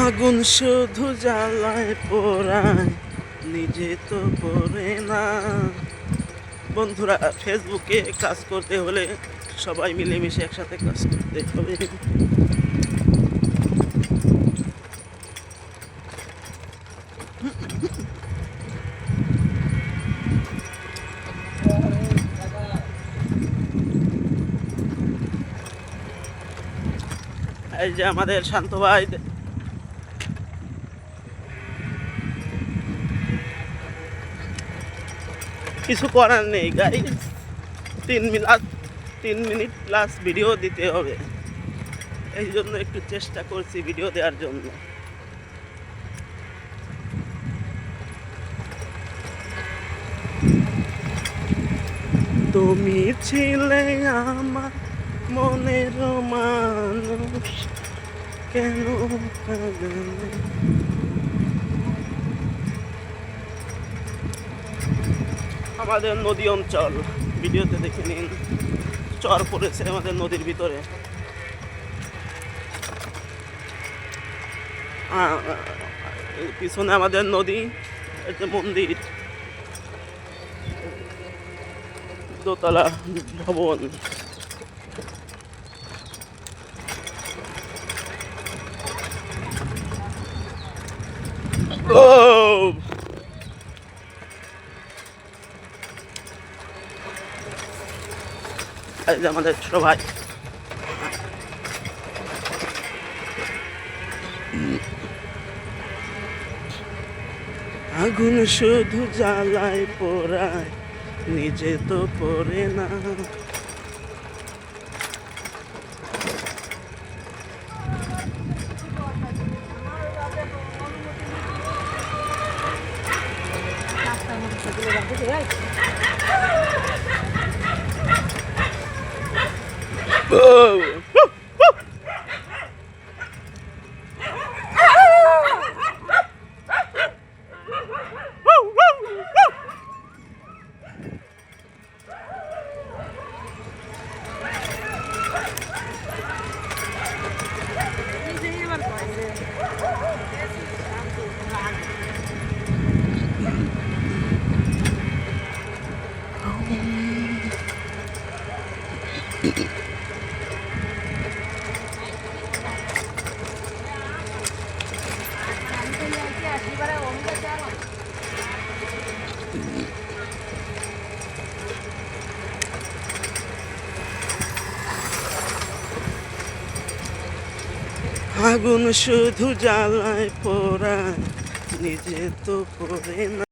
আগুন শুধু জ্বালায় পোড়ায়, নিজে তো পড়ে না। বন্ধুরা, ফেসবুকে কাজ করতে হলে সবাই মিলেমিশে একসাথে কাজ করতে হবে। এই যে আমাদের শান্ত ভাই, কিছু করার নেই গাইস, 3 মিনিট প্লাস ভিডিও দিতে হবে। এই জন্য একটু চেষ্টা করছি ভিডিও দেওয়ার জন্য। তুমি ছিলে আমার মনের মানুষ, কেন আমাদের নদী অঞ্চল ভিডিওতে দেখে নিন, চর পড়েছে আমাদের নদীর ভিতরে। পিছনে আমাদের নদী, একটা মন্দির, দোতলা ভবন। এই যে আমাদের ছোট ভাই, আগুন শুধু জ্বালায় পোড়ায়, নিজে তো পড়ে না। আগুন শুধু জ্বালায় পোড়ায়, নিজে তো পড়ে না।